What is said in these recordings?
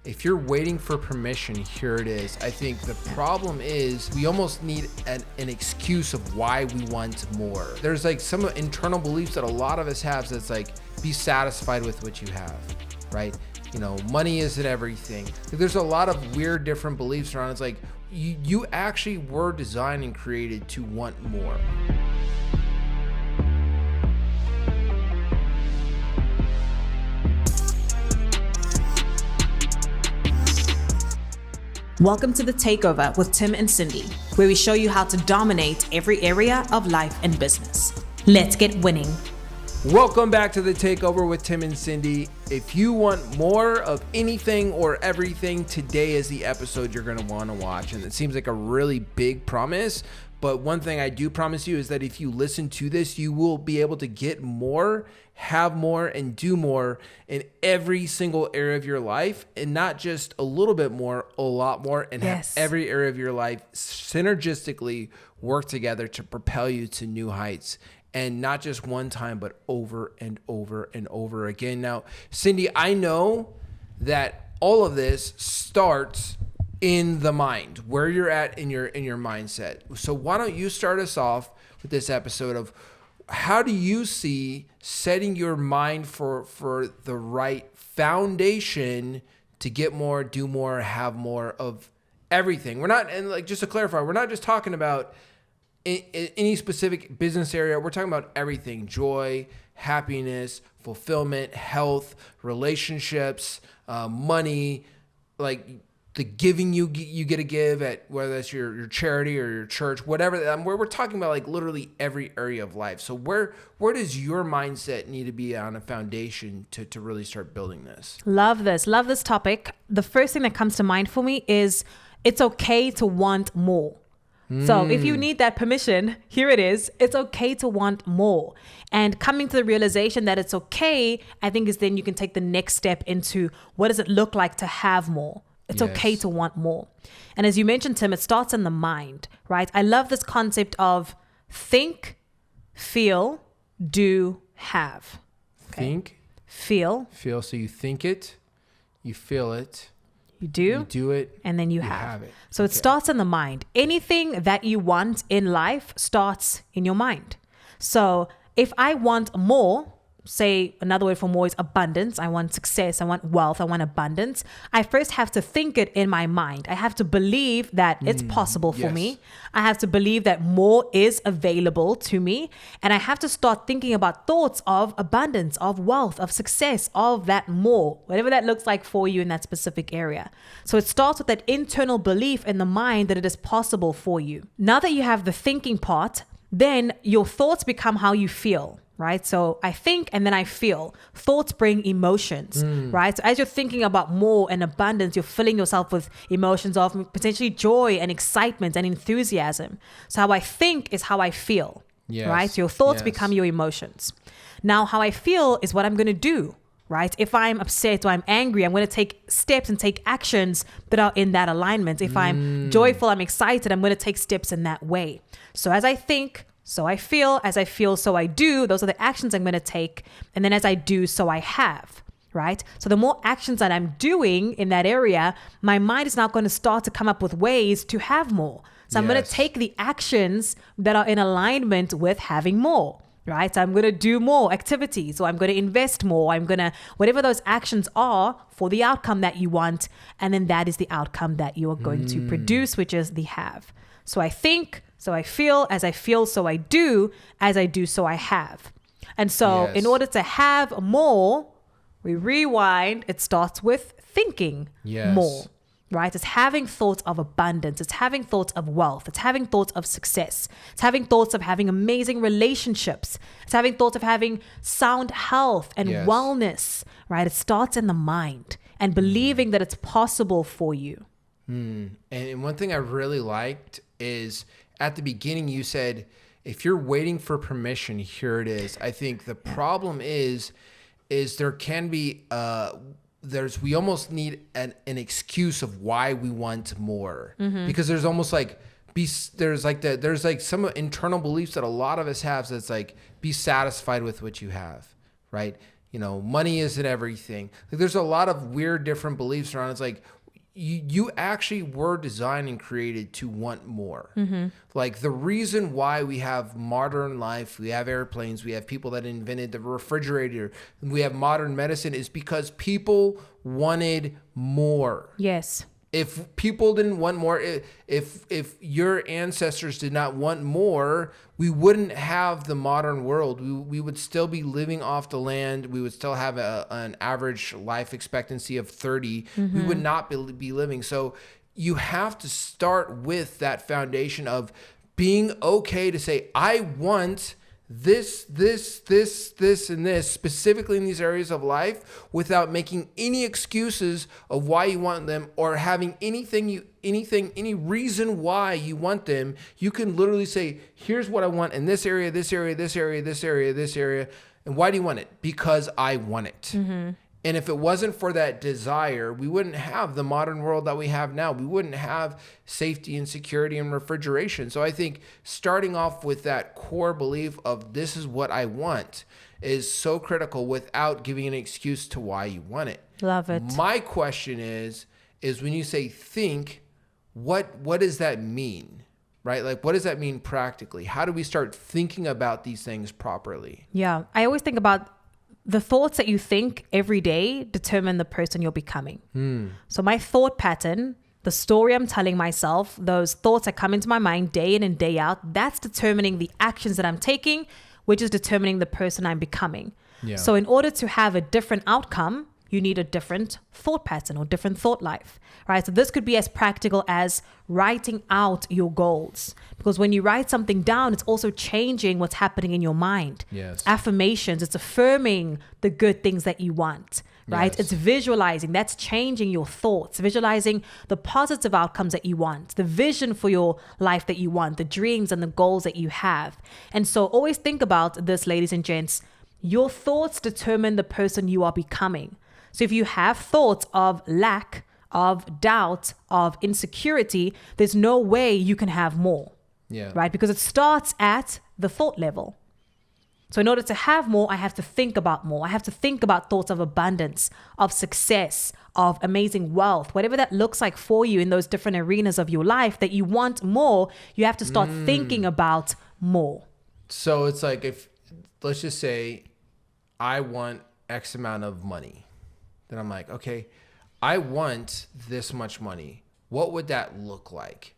If you're waiting for permission, here it is. I think the problem is we almost need an excuse of why we want more. There's like some internal beliefs that a lot of us have that's like, be satisfied with what you have, right? You know, money isn't everything. There's a lot of weird different beliefs around. It's like you actually were designed and created to want more. Welcome to the Takeover with Tim and Cindy, where we show you how to dominate every area of life and business. Let's get winning. Welcome back to the Takeover with Tim and Cindy. If you want more of anything or everything, today is the episode you're going to want to watch. And it seems like a really big promise. But one thing I do promise you is that if you listen to this, you will be able to get more, have more, and do more in every single area of your life. And not just a little bit more, a lot more. And have every area of your life synergistically work together to propel you to new heights. And not just one time, but over and over and over again. Now, Cindy, I know that all of this starts in the mind, where you're at in your mindset. So why don't you start us off with this episode of how do you see setting your mind for the right foundation to get more, do more, have more of everything? We're not, and like just to clarify, we're not just talking about in any specific business area. We're talking about everything: joy, happiness, fulfillment, health, relationships, money, like the giving you get to give at whether that's your charity or your church, whatever. We're talking about like literally every area of life. So where does your mindset need to be on a foundation to really start building this? Love this topic. The first thing that comes to mind for me is it's okay to want more. So if you need that permission, here it is. It's okay to want more. And coming to the realization that it's okay, I think is then you can take the next step into what does it look like to have more? It's okay to want more. And as you mentioned, Tim, it starts in the mind, right? I love this concept of think, feel, do, have. Okay? Think, feel. So you think it, you feel it. You do. You do it. And then you have it. So it starts in the mind. Anything that you want in life starts in your mind. So if I want more, say another word for more is abundance. I want success. I want wealth. I want abundance. I first have to think it in my mind. I have to believe that it's possible for me. I have to believe that more is available to me. And I have to start thinking about thoughts of abundance, of wealth, of success, of that more, whatever that looks like for you in that specific area. So it starts with that internal belief in the mind that it is possible for you. Now that you have the thinking part, then your thoughts become how you feel. Right? So I think and then I feel. Thoughts bring emotions, right? So as you're thinking about more and abundance, you're filling yourself with emotions of potentially joy and excitement and enthusiasm. So how I think is how I feel, right? So your thoughts become your emotions. Now, how I feel is what I'm going to do, right? If I'm upset or I'm angry, I'm going to take steps and take actions that are in that alignment. If I'm joyful, I'm excited, I'm going to take steps in that way. So as I think, so I feel, as I feel, so I do. Those are the actions I'm going to take. And then as I do, so I have, right? So the more actions that I'm doing in that area, my mind is now going to start to come up with ways to have more. So I'm going to take the actions that are in alignment with having more, right? So I'm going to do more activities, or I'm going to invest more. I'm going to, whatever those actions are for the outcome that you want. And then that is the outcome that you are going to produce, which is the have. So I think, so I feel, as I feel, so I do, as I do, so I have. And so in order to have more, we rewind, it starts with thinking more, right? It's having thoughts of abundance. It's having thoughts of wealth. It's having thoughts of success. It's having thoughts of having amazing relationships. It's having thoughts of having sound health and wellness, right? It starts in the mind and believing that it's possible for you. And one thing I really liked is at the beginning you said, if you're waiting for permission, here it is. I think the problem is there can be we almost need an excuse of why we want more, because there's almost like there's some internal beliefs that a lot of us have that's like, be satisfied with what you have, right? money isn't everything. Like, there's a lot of weird different beliefs around. It's like you actually were designed and created to want more. Like, the reason why we have modern life, we have airplanes, we have people that invented the refrigerator, we have modern medicine, is because people wanted more. Yes. If people didn't want more, if your ancestors did not want more, we wouldn't have the modern world. We would still be living off the land. We would still have an average life expectancy of 30. We would not be living. So you have to start with that foundation of being okay to say, I want this, and this, specifically in these areas of life, without making any excuses of why you want them, or having any reason why you want them. You can literally say, here's what I want in this area, this area, this area, this area, this area. And why do you want it? Because I want it. And if it wasn't for that desire, we wouldn't have the modern world that we have now. We wouldn't have safety and security and refrigeration. So I think starting off with that core belief of this is what I want is so critical, without giving an excuse to why you want it. Love it. My question is when you say think, what does that mean? Right? Like, what does that mean practically? How do we start thinking about these things properly? Yeah. I always think about the thoughts that you think every day determine the person you're becoming. So my thought pattern, the story I'm telling myself, those thoughts that come into my mind day in and day out, that's determining the actions that I'm taking, which is determining the person I'm becoming. Yeah. So in order to have a different outcome, you need a different thought pattern or different thought life, right? So this could be as practical as writing out your goals. Because when you write something down, it's also changing what's happening in your mind. Yes. Affirmations, it's affirming the good things that you want, right? Yes. It's visualizing, that's changing your thoughts, visualizing the positive outcomes that you want, the vision for your life that you want, the dreams and the goals that you have. And so always think about this, ladies and gents. Your thoughts determine the person you are becoming. So if you have thoughts of lack, of doubt, of insecurity, there's no way you can have more, right? Because it starts at the thought level. So in order to have more, I have to think about more. I have to think about thoughts of abundance, of success, of amazing wealth, whatever that looks like for you in those different arenas of your life that you want more, you have to start thinking about more. So it's like, if, let's just say I want X amount of money. Then I'm like, okay, I want this much money. What would that look like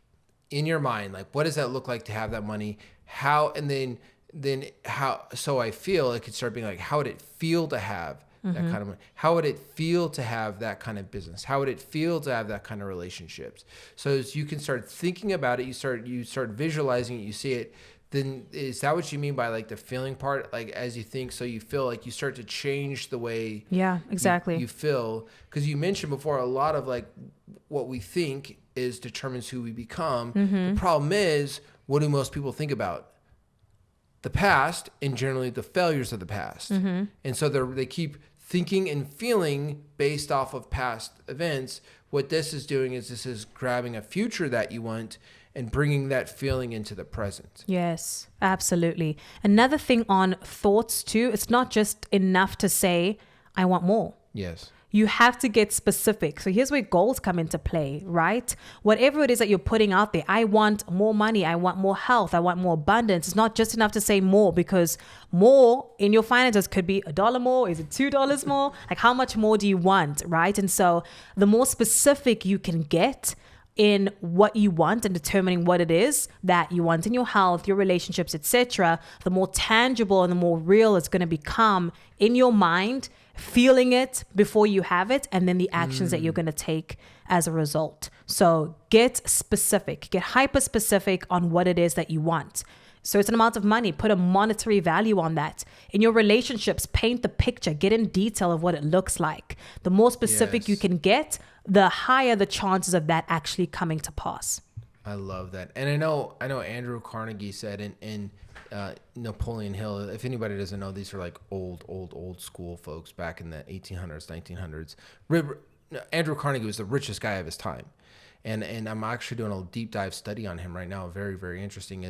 in your mind? Like, what does that look like to have that money? How, and then how, so I feel it could start being like, how would it feel to have that kind of money? How would it feel to have that kind of business? How would it feel to have that kind of relationships? So as you can start thinking about it, you start visualizing it, you see it. Then is that what you mean by like the feeling part? Like, as you think, so you feel, like you start to change the way exactly you feel. Because you mentioned before, a lot of like what we think is determines who we become. The problem is, what do most people think about? The past, and generally the failures of the past. And so they keep thinking and feeling based off of past events. What this is doing is this is grabbing a future that you want and bringing that feeling into the present. Yes, absolutely. Another thing on thoughts too, it's not just enough to say, I want more. Yes. You have to get specific. So here's where goals come into play, right? Whatever it is that you're putting out there, I want more money, I want more health, I want more abundance. It's not just enough to say more, because more in your finances could be $1 more, is it $2 more? Like, how much more do you want, right? And so the more specific you can get in what you want and determining what it is that you want in your health, your relationships, etc., the more tangible and the more real it's going to become in your mind, feeling it before you have it, and then the actions that you're going to take as a result. So get specific, get hyper specific on what it is that you want. Certain amount of money, put a monetary value on that. In your relationships, paint the picture, get in detail of what it looks like. The more specific you can get, the higher the chances of that actually coming to pass. I love that. And I know Andrew Carnegie said in Napoleon Hill, if anybody doesn't know, these are like old school folks back in the 1800s, 1900s. Andrew Carnegie was the richest guy of his time. And I'm actually doing a deep dive study on him right now. Very, very interesting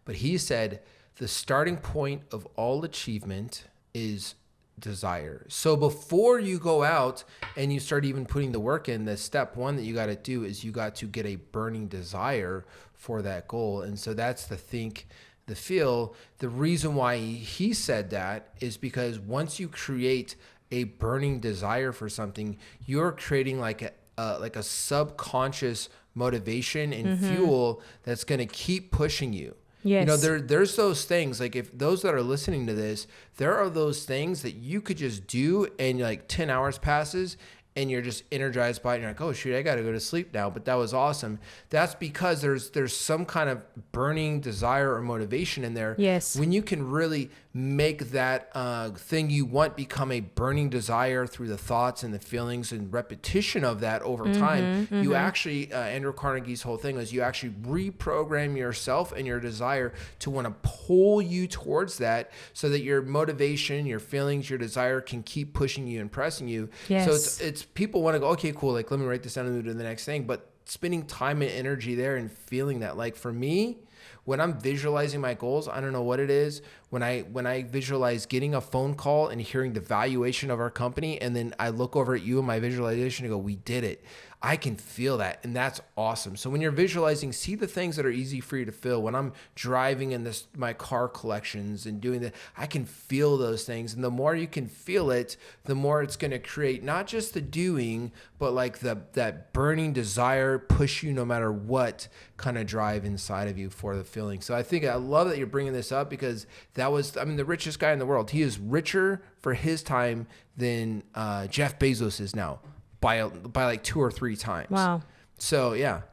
but he said the starting point of all achievement is desire. So before you go out and you start even putting the work in, the step one that you got to do is you got to get a burning desire for that goal. And so that's the think, the feel. The reason why he said that is because once you create a burning desire for something, you're creating like a subconscious motivation and fuel that's going to keep pushing you. Yes. You know, there's those things, like if those that are listening to this, there are those things that you could just do and like 10 hours passes and you're just energized by it. And you're like, oh shoot, I got to go to sleep now. But that was awesome. That's because there's some kind of burning desire or motivation in there. Yes. When you can really make that thing you want become a burning desire through the thoughts and the feelings and repetition of that over time, you actually, Andrew Carnegie's whole thing is you actually reprogram yourself and your desire to want to pull you towards that so that your motivation, your feelings, your desire can keep pushing you and pressing you. Yes. So it's people want to go, okay, cool, like let me write this down and move to the next thing. But spending time and energy there and feeling that, like for me, when I'm visualizing my goals, I don't know what it is. When I visualize getting a phone call and hearing the valuation of our company, and then I look over at you in my visualization and go, we did it. I can feel that, and that's awesome. So when you're visualizing, see the things that are easy for you to feel. When I'm driving in my car collections and doing that, I can feel those things. And the more you can feel it, the more it's going to create not just the doing, but like that burning desire, push you no matter what kind of drive inside of you for the feeling. So I love that you're bringing this up because that was, the richest guy in the world. He is richer for his time than Jeff Bezos is now. By like 2 or 3 times. Wow. So yeah,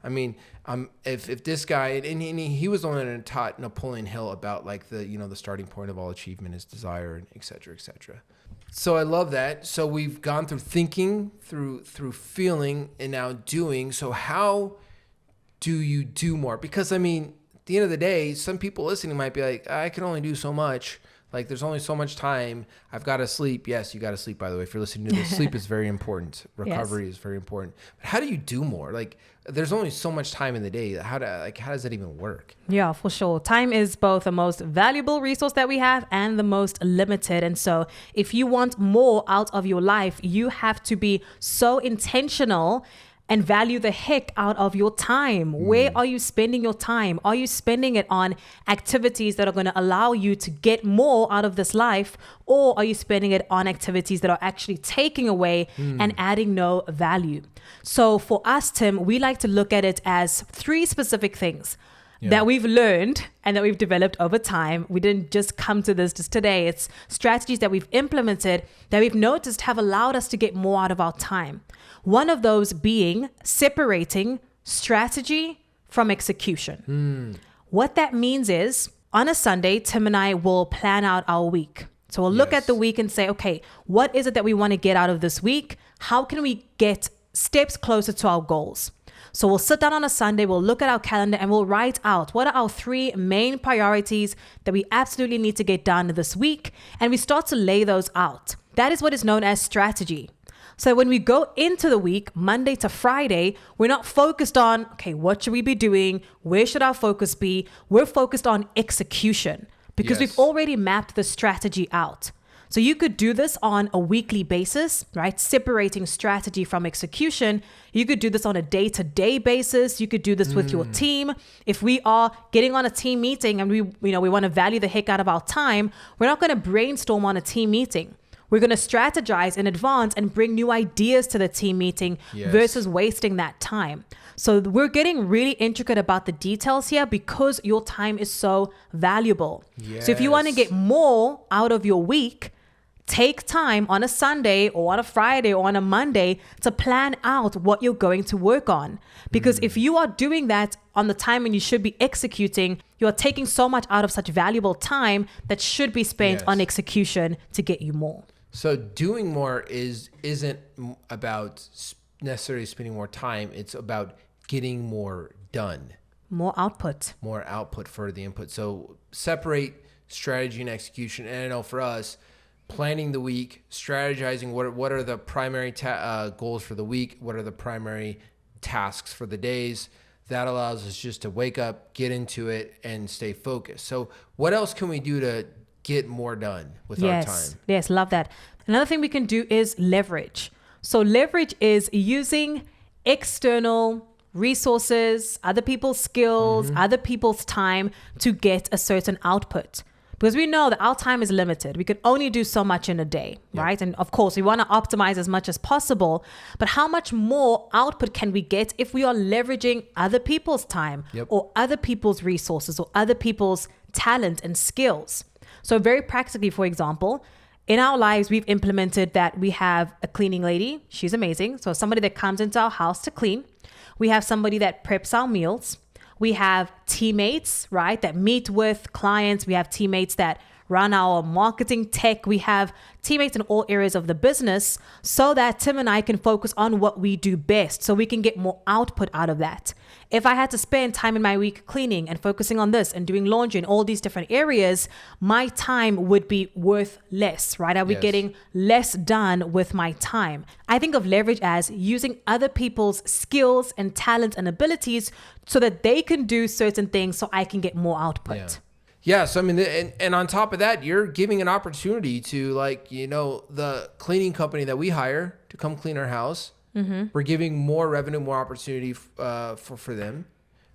if this guy and he was the one that taught Napoleon Hill about like the starting point of all achievement is desire and et cetera, et cetera. So I love that. So we've gone through thinking, through feeling, and now doing. So how do you do more? Because at the end of the day, some people listening might be like, I can only do so much. Like there's only so much time. I've got to sleep. Yes, you got to sleep, by the way. If you're listening to this, sleep is very important. Recovery is very important. But how do you do more? Like there's only so much time in the day. How does that even work? Yeah, for sure. Time is both the most valuable resource that we have and the most limited. And so if you want more out of your life, you have to be so intentional and value the heck out of your time. Where are you spending your time? Are you spending it on activities that are going to allow you to get more out of this life? Or are you spending it on activities that are actually taking away and adding no value? So for us, Tim, we like to look at it as 3 specific things that we've learned and that we've developed over time. We didn't just come to this just today. It's strategies that we've implemented that we've noticed have allowed us to get more out of our time. One of those being separating strategy from execution. What that means is on a Sunday, Tim and I will plan out our week. So we'll look at the week and say, okay, what is it that we want to get out of this week? How can we get steps closer to our goals? So we'll sit down on a Sunday, we'll look at our calendar and we'll write out what are our 3 main priorities that we absolutely need to get done this week. And we start to lay those out. That is what is known as strategy. So when we go into the week, Monday to Friday, we're not focused on, okay, what should we be doing? Where should our focus be? We're focused on execution because we've already mapped the strategy out. So you could do this on a weekly basis, right? Separating strategy from execution. You could do this on a day-to-day basis. You could do this with your team. If we are getting on a team meeting and we want to value the heck out of our time, we're not going to brainstorm on a team meeting. We're going to strategize in advance and bring new ideas to the team meeting versus wasting that time. So we're getting really intricate about the details here because your time is so valuable. So if you want to get more out of your week, take time on a Sunday or on a Friday or on a Monday to plan out what you're going to work on. Because if you are doing that on the time when you should be executing, you are taking so much out of such valuable time that should be spent on execution to get you more. So doing more isn't about necessarily spending more time. It's about getting more done. More output. More output for the input. So separate strategy and execution. And I know for us, planning the week, strategizing what are the primary goals for the week, what are the primary tasks for the days. That allows us just to wake up, get into it, and stay focused. So what else can we do to get more done with our time. Yes, love that. Another thing we can do is leverage. So leverage is using external resources, other people's skills, other people's time to get a certain output. Because we know that our time is limited. We can only do so much in a day, right? And of course, we want to optimize as much as possible. But how much more output can we get if we are leveraging other people's time or other people's resources or other people's talent and skills? So very practically, for example, in our lives, we've implemented that we have a cleaning lady. She's amazing. So somebody that comes into our house to clean. We have somebody that preps our meals. We have teammates, right, that meet with clients. We have teammates that run our marketing tech. We have teammates in all areas of the business so that Tim and I can focus on what we do best so we can get more output out of that. If I had to spend time in my week cleaning and focusing on this and doing laundry in all these different areas, my time would be worth less, right? I'd be getting less done with my time. I think of leverage as using other people's skills and talents and abilities so that they can do certain things so I can get more output. Yeah. So, I mean, and on top of that, you're giving an opportunity to, like, you know, the cleaning company that we hire to come clean our house. We're giving more revenue, more opportunity for them.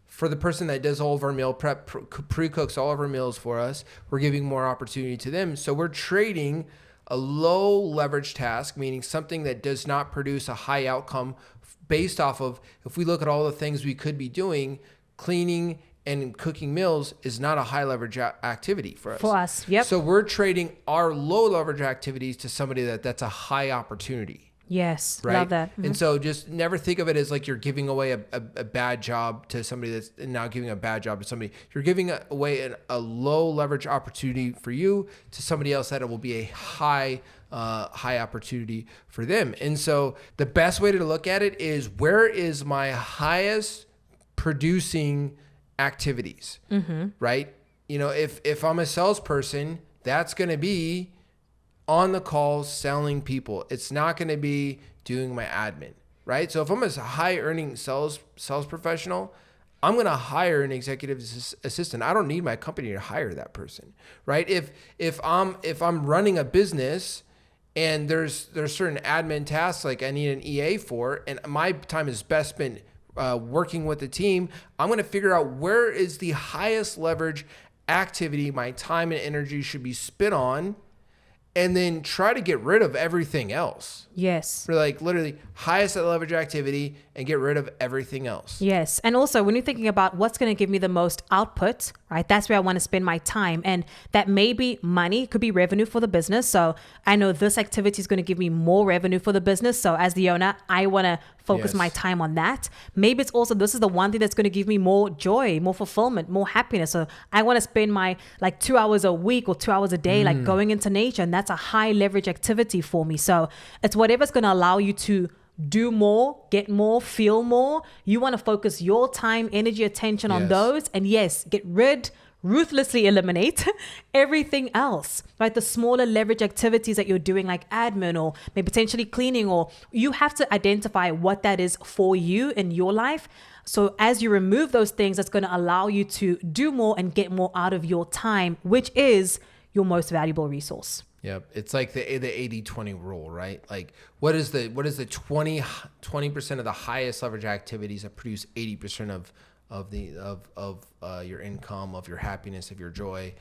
For the person that does all of our meal prep, pre-cooks all of our meals for us, we're giving more opportunity to them. So we're trading a low leverage task, meaning something that does not produce a high outcome based off of, if we look at all the things we could be doing, cleaning and cooking meals is not a high leverage activity for us. Yep. So we're trading our low leverage activities to somebody that's a high opportunity. Yes, right? Love that. And so just never think of it as like you're giving away a bad job to somebody that's now giving a bad job to somebody. You're giving away a low leverage opportunity for you to somebody else that it will be a high opportunity for them. And so the best way to look at it is, where is my highest producing activities, right? You know, if I'm a salesperson, that's going to be on the calls selling people. It's not going to be doing my admin, right? So if I'm a high earning sales professional, I'm going to hire an executive assistant. I don't need my company to hire that person, right? If I'm running a business and there's certain admin tasks like I need an EA for, and my time is best spent working with the team, I'm going to figure out where is the highest leverage activity my time and energy should be spent on, and then try to get rid of everything else. Yes. For like literally highest leverage activity and get rid of everything else. Yes. And also when you're thinking about what's going to give me the most output, right? That's where I want to spend my time. And that may be money, could be revenue for the business. So I know this activity is going to give me more revenue for the business. So as the owner, I want to focus my time on that. Maybe it's also, this is the one thing that's going to give me more joy, more fulfillment, more happiness. So I want to spend my like 2 hours a week or 2 hours a day, like going into nature. And that's a high leverage activity for me. So it's whatever's going to allow you to do more, get more, feel more. You want to focus your time, energy, attention on those. And yes, ruthlessly eliminate everything else, right? The smaller leverage activities that you're doing, like admin or maybe potentially cleaning, or you have to identify what that is for you in your life. So as you remove those things, that's going to allow you to do more and get more out of your time, which is your most valuable resource. Yep. It's like the 80-20 rule, right? Like what is the 20% of the highest leverage activities that produce 80% of your income, of your happiness, of your joy?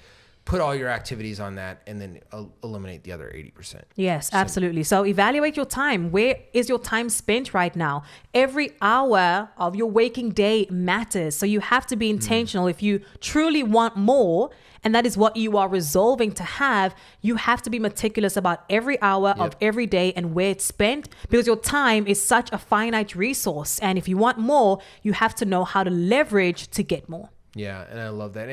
Put all your activities on that and then eliminate the other 80%. Yes, absolutely. So evaluate your time. Where is your time spent right now? Every hour of your waking day matters. So you have to be intentional. If you truly want more, and that is what you are resolving to have, you have to be meticulous about every hour of every day and where it's spent, because your time is such a finite resource. And if you want more, you have to know how to leverage to get more. Yeah, and I love that.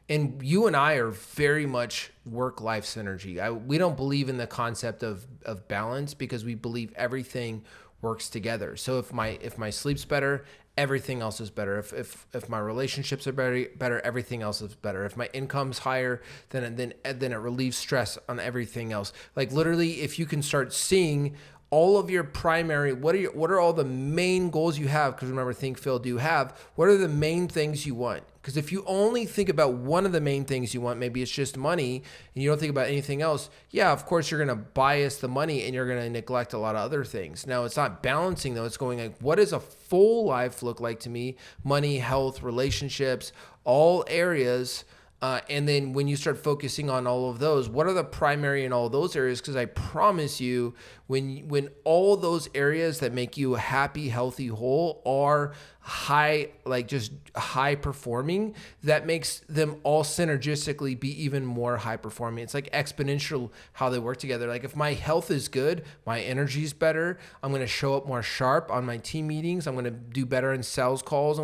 And you and I are very much work-life synergy. We don't believe in the concept of balance, because we believe everything works together. So if my sleep's better, everything else is better. If my relationships are better, everything else is better. If my income's higher, then it relieves stress on everything else. Like literally, if you can start seeing all of your primary, what are all the main goals you have? Because remember, think, feel, do, have. What are the main things you want? Because if you only think about one of the main things you want, maybe it's just money, and you don't think about anything else, yeah, of course you're going to bias the money and you're going to neglect a lot of other things. Now, it's not balancing though. It's going like, what does a full life look like to me? Money, health, relationships, all areas. And then when you start focusing on all of those, what are the primary in all those areas? Because I promise you, when all those areas that make you happy, healthy, whole are high, like just high performing, that makes them all synergistically be even more high performing. It's like exponential how they work together. Like if my health is good, my energy is better. I'm going to show up more sharp on my team meetings. I'm going to do better in sales calls.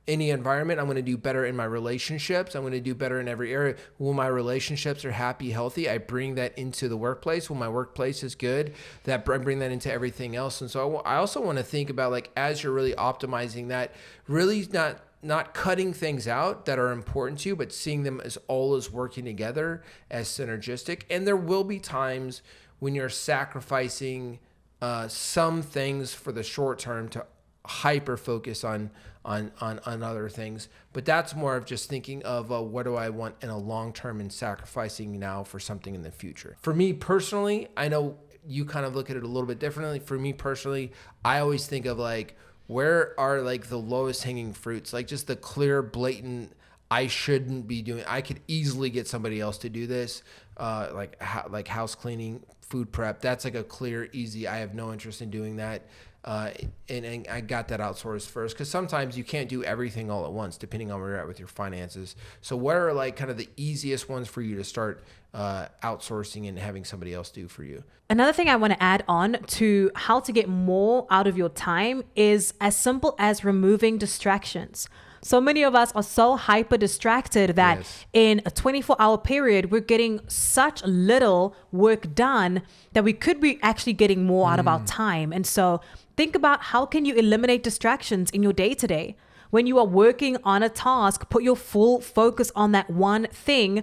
Any environment, I'm going to do better in my relationships. I'm going to do better in every area. When my relationships are happy, healthy, I bring that into the workplace. When my workplace is good, I bring that into everything else. And so I also want to think about, like, as you're really optimizing that, really not cutting things out that are important to you, but seeing them as all as working together as synergistic. And there will be times when you're sacrificing some things for the short term to hyper focus on other things, but that's more of just thinking of what do I want in a long term and sacrificing now for something in the future. For me personally, I know you kind of look at it a little bit differently. For me personally, I always think of like, where are like the lowest hanging fruits, like just the clear, blatant, I shouldn't be doing. I could easily get somebody else to do this, like house cleaning, food prep. That's like a clear, easy. I have no interest in doing that. And I got that outsourced first, because sometimes you can't do everything all at once depending on where you're at with your finances. So what are like kind of the easiest ones for you to start outsourcing and having somebody else do for you? Another thing I want to add on to how to get more out of your time is as simple as removing distractions. So many of us are so hyper distracted that in a 24-hour period, we're getting such little work done that we could be actually getting more out of our time. And so think about, how can you eliminate distractions in your day-to-day? When you are working on a task, put your full focus on that one thing.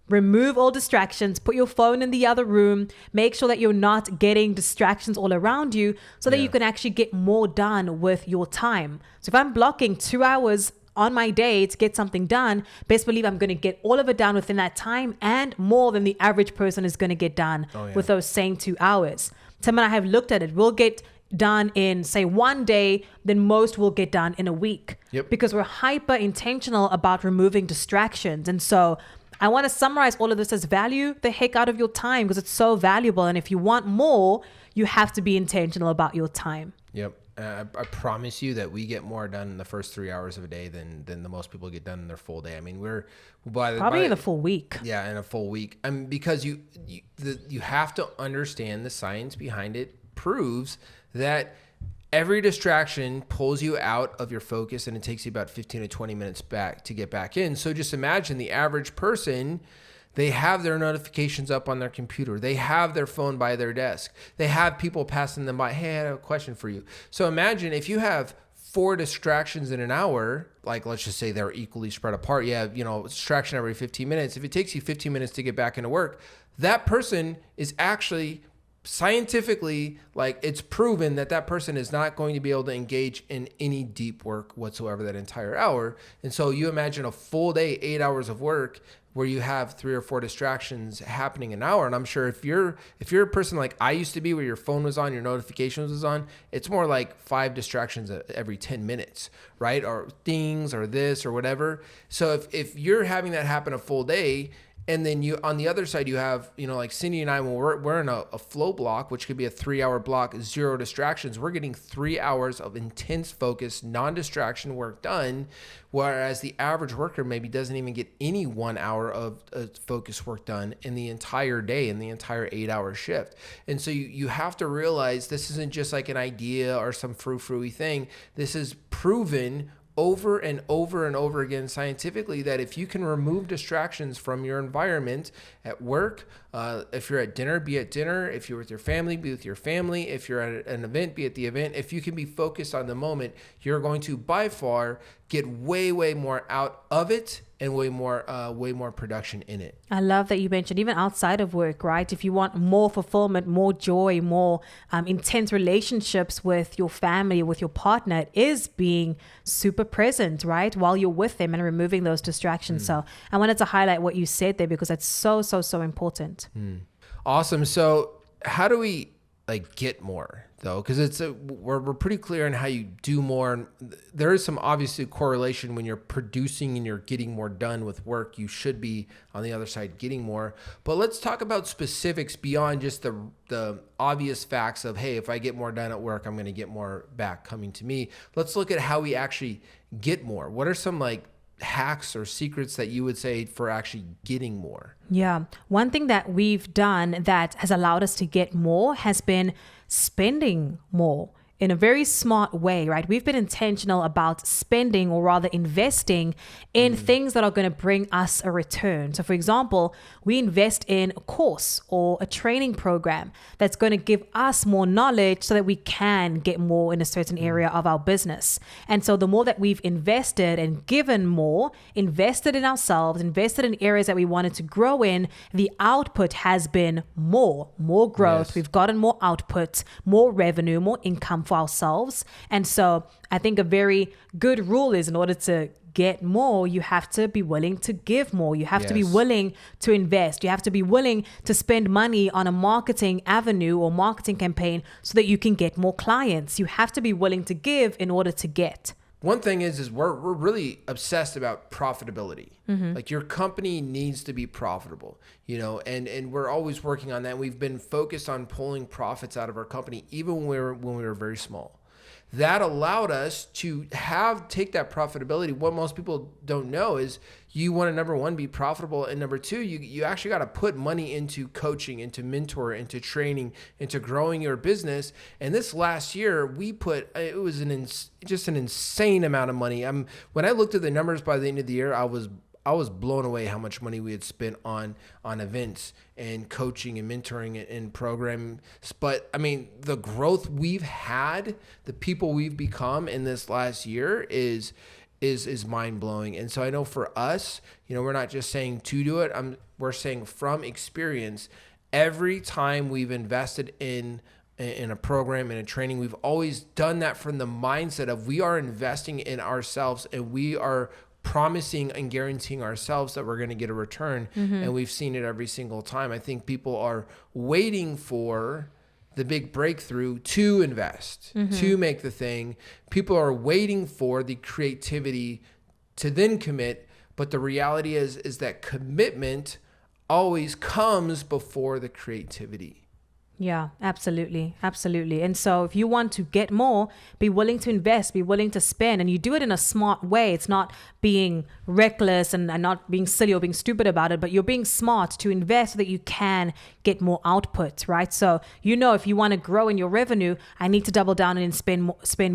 Remove all distractions, put your phone in the other room, make sure that you're not getting distractions all around you so that you can actually get more done with your time. So if I'm blocking 2 hours on my day to get something done, best believe I'm going to get all of it done within that time and more than the average person is going to get done with those same 2 hours. Tim and I have looked at it. We'll get done in, say, one day, then most will get done in a week. Because we're hyper intentional about removing distractions. And so I want to summarize all of this as value the heck out of your time, because it's so valuable. And if you want more, you have to be intentional about your time. I promise you that we get more done in the first 3 hours of a day than the most people get done in their full day. I mean, we're probably in a full week. Yeah, in a full week. I mean, because you have to understand the science behind it proves that every distraction pulls you out of your focus, and it takes you about 15 to 20 minutes back to get back in. So just imagine the average person. They have their notifications up on their computer. They have their phone by their desk. They have people passing them by. Hey, I have a question for you. So imagine if you have 4 distractions in an hour, like let's just say they're equally spread apart. You have, distraction every 15 minutes. If it takes you 15 minutes to get back into work, that person is actually scientifically, like, it's proven that person is not going to be able to engage in any deep work whatsoever that entire hour. And so you imagine a full day, 8 hours of work, where you have 3 or 4 distractions happening an hour. And I'm sure if you're a person like I used to be, where your phone was on, your notifications was on, it's more like 5 distractions every 10 minutes, right? Or things or this or whatever. So if you're having that happen a full day, and then you, on the other side, you have, like Cindy and I, when we're in a flow block, which could be a 3-hour block, 0 distractions, we're getting 3 hours of intense focus, non-distraction work done. Whereas the average worker maybe doesn't even get any 1 hour of focus work done in the entire day, in the entire 8-hour shift. And so you have to realize this isn't just like an idea or some frou-frou-y thing. This is proven over and over and over again scientifically, that if you can remove distractions from your environment at work, if you're at dinner, be at dinner. If you're with your family, be with your family. If you're at an event, be at the event. If you can be focused on the moment, you're going to by far get way, way more out of it and way more production in it. I love that you mentioned even outside of work, right? If you want more fulfillment, more joy, more intense relationships with your family, with your partner, it is being super present, right? While you're with them and removing those distractions. So I wanted to highlight what you said there because that's so, so, so important. Awesome. So how do we get more though? Because we're pretty clear on how you do more. And there is some obviously correlation when you're producing and you're getting more done with work. You should be on the other side getting more. But let's talk about specifics beyond just the obvious facts of, hey, if I get more done at work, I'm going to get more back coming to me. Let's look at how we actually get more. What are some hacks or secrets that you would say for actually getting more? Yeah. One thing that we've done that has allowed us to get more has been spending more in a very smart way, right? We've been intentional about spending, or rather investing in things that are going to bring us a return. So for example, we invest in a course or a training program that's going to give us more knowledge so that we can get more in a certain area of our business. And so the more that we've invested and given more, invested in ourselves, invested in areas that we wanted to grow in, the output has been more growth. Yes. We've gotten more output, more revenue, more income for ourselves. And so I think a very good rule is, in order to get more, you have to be willing to give more. You have to be willing to invest. You have to be willing to spend money on a marketing avenue or marketing campaign so that you can get more clients. You have to be willing to give in order to get. One thing is we're really obsessed about profitability. Your company needs to be profitable, and we're always working on that. We've been focused on pulling profits out of our company, even when we were very small. That allowed us to take that profitability. What most people don't know is you want to, number one, be profitable. And number two, you actually got to put money into coaching, into mentor, into training, into growing your business. And this last year, it was just an insane amount of money. When I looked at the numbers by the end of the year, I was blown away how much money we had spent on events and coaching and mentoring and programming. But the growth we've had, the people we've become in this last year is mind blowing. And so I know for us, we're not just saying to do it. We're saying from experience, every time we've invested in a program, in a training, we've always done that from the mindset of we are investing in ourselves, and we are promising and guaranteeing ourselves that we're going to get a return. And we've seen it every single time. I think people are waiting for the big breakthrough to invest, to make the thing. People are waiting for the creativity to then commit. But the reality is that commitment always comes before the creativity. Yeah, absolutely. Absolutely. And so if you want to get more, be willing to invest, be willing to spend, and you do it in a smart way. It's not being reckless and not being silly or being stupid about it, but you're being smart to invest so that you can get more output, right? So, if you want to grow in your revenue, I need to double down and spend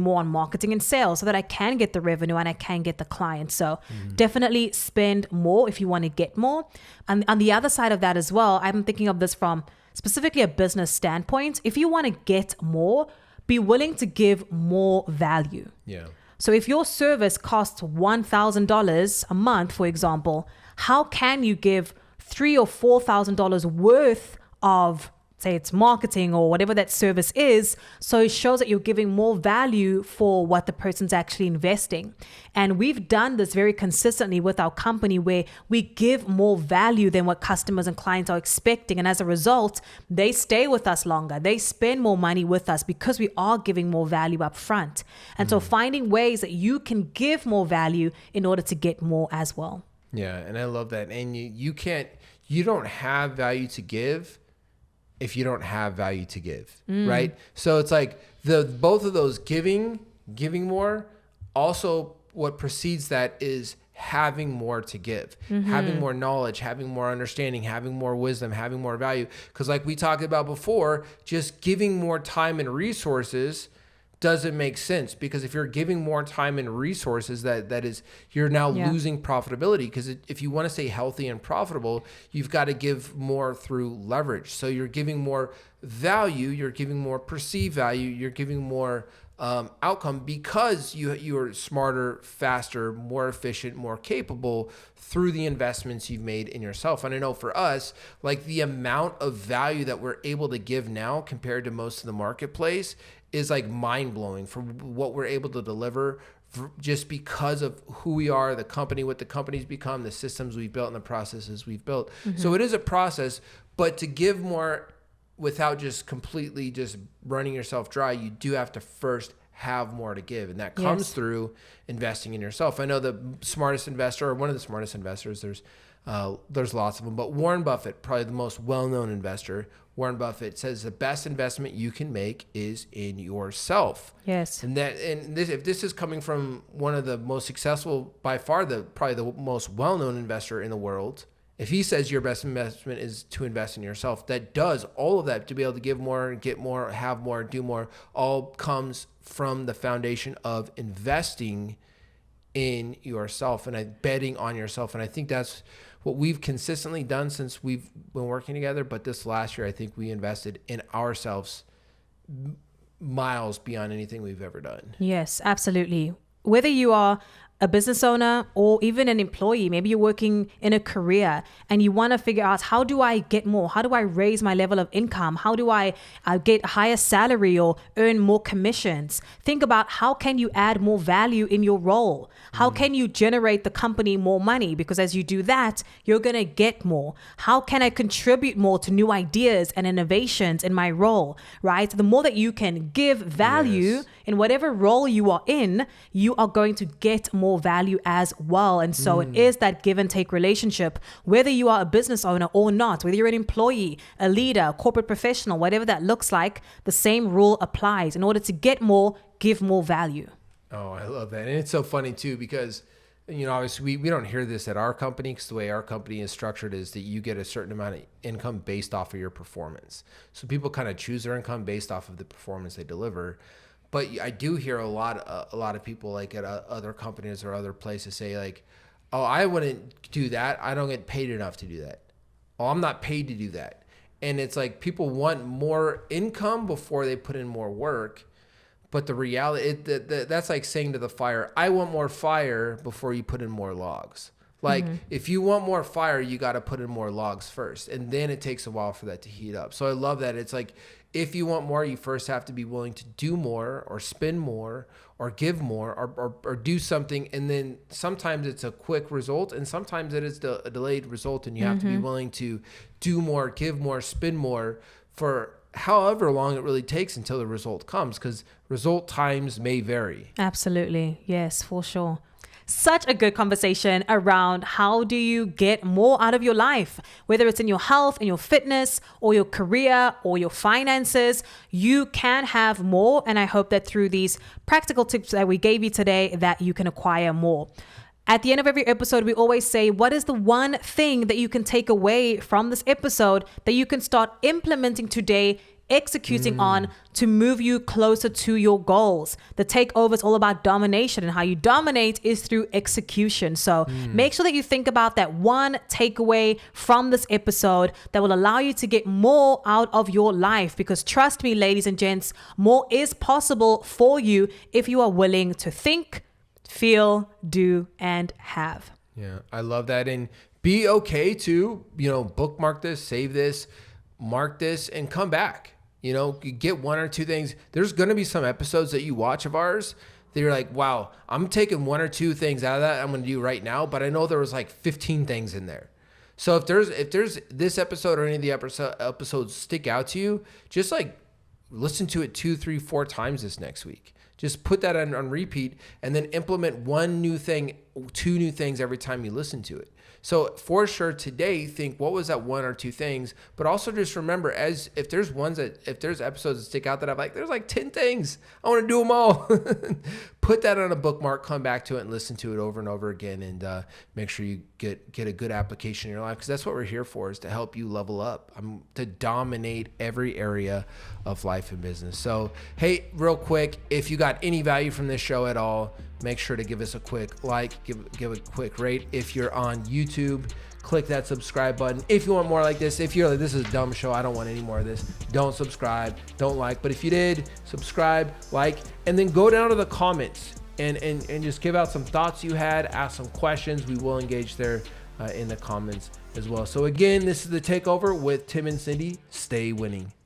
more on marketing and sales so that I can get the revenue and I can get the clients. So definitely spend more if you want to get more. And on the other side of that as well, I'm thinking of this from specifically a business standpoint. If you want to get more, be willing to give more value. Yeah. So if your service costs $1,000 a month, for example, how can you give $3,000 or $4,000 worth of, say it's marketing or whatever that service is, so it shows that you're giving more value for what the person's actually investing. And we've done this very consistently with our company, where we give more value than what customers and clients are expecting. And as a result, they stay with us longer. They spend more money with us because we are giving more value up front. And so finding ways that you can give more value in order to get more as well. Yeah, and I love that. And you don't have value to give if you don't have value to give, right? So it's like both of those, giving more, also what precedes that is having more to give, having more knowledge, having more understanding, having more wisdom, having more value. Because like we talked about before, just giving more time and resources doesn't make sense, because if you're giving more time and resources, that is, you're now losing profitability. Because if you want to stay healthy and profitable, you've got to give more through leverage. So you're giving more value, you're giving more perceived value, you're giving more outcome because you are smarter, faster, more efficient, more capable through the investments you've made in yourself. And I know for us, like the amount of value that we're able to give now compared to most of the marketplace is like mind blowing for what we're able to deliver just because of who we are, the company, what the company's become, the systems we've built and the processes we've built. So it is a process, but to give more without just completely just running yourself dry, you do have to first have more to give. And that comes through investing in yourself. I know the smartest investor, or one of the smartest investors, there's lots of them, but Warren Buffett, probably the most well-known investor, Warren Buffett says the best investment you can make is in yourself. Yes. And if this is coming from one of the most successful, by far, probably the most well-known investor in the world, if he says your best investment is to invest in yourself, that does all of that to be able to give more, get more, have more, do more, all comes from the foundation of investing in yourself and betting on yourself. And I think that's what we've consistently done since we've been working together. But this last year, I think we invested in ourselves miles beyond anything we've ever done. Yes, absolutely. Whether you are a business owner or even an employee, maybe you're working in a career and you want to figure out, how do I get more? How do I raise my level of income? How do I get a higher salary or earn more commissions? Think about, how can you add more value in your role? How can you generate the company more money? Because as you do that, you're going to get more. How can I contribute more to new ideas and innovations in my role, right? The more that you can give value in whatever role you are in, you are going to get more value as well. And so it is that give and take relationship, whether you are a business owner or not, whether you're an employee, a leader, corporate professional, whatever that looks like, the same rule applies. In order to get more, give more value. Oh, I love that. And it's so funny too, because, you know, obviously we don't hear this at our company, because the way our company is structured is that you get a certain amount of income based off of your performance. So people kind of choose their income based off of the performance they deliver. But I do hear a lot of people, like at other companies or other places, say like, oh, I wouldn't do that. I don't get paid enough to do that. Oh, I'm not paid to do that. And it's like people want more income before they put in more work. But the reality, that's like saying to the fire, I want more fire before you put in more logs. Like if you want more fire, you got to put in more logs first. And then it takes a while for that to heat up. So I love that. It's like, if you want more, you first have to be willing to do more or spend more or give more or do something. And then sometimes it's a quick result and sometimes it is a delayed result. And you have to be willing to do more, give more, spend more for however long it really takes until the result comes, because result times may vary. Absolutely. Yes, for sure. Such a good conversation around how do you get more out of your life, whether it's in your health, in your fitness, or your career, or your finances. You can have more. And I hope that through these practical tips that we gave you today, that you can acquire more. At the end of every episode, we always say, what is the one thing that you can take away from this episode that you can start implementing today, executing on to move you closer to your goals? The takeover is all about domination, and how you dominate is through execution. So make sure that you think about that one takeaway from this episode that will allow you to get more out of your life, because trust me, ladies and gents, more is possible for you if you are willing to think, feel, do, and have. Yeah, I love that. And be okay to, bookmark this, save this, mark this, and come back. Get one or two things. There's going to be some episodes that you watch of ours that you're like, wow, I'm taking one or two things out of that I'm going to do right now, but I know there was like 15 things in there. So if there's this episode or any of the episodes stick out to you, just like listen to it 2, 3, 4 times this next week. Just put that on repeat and then implement one new thing, 2 new things every time you listen to it. So for sure today, think what was that 1 or 2 things, but also just remember, if there's episodes that stick out that I'm like, there's like 10 things, I want to do them all. Put that on a bookmark, come back to it and listen to it over and over again, and make sure you get a good application in your life, because that's what we're here for, is to help you level up, to dominate every area of life and business. So, hey, real quick, if you got any value from this show at all, make sure to give us a quick like, give a quick rate. If you're on YouTube, click that subscribe button. If you want more like this, if you're like, this is a dumb show, I don't want any more of this, don't subscribe, don't like. But if you did, subscribe, like, and then go down to the comments and just give out some thoughts you had, ask some questions. We will engage there in the comments as well. So again, this is the Takeover with Tim and Cindy. Stay winning.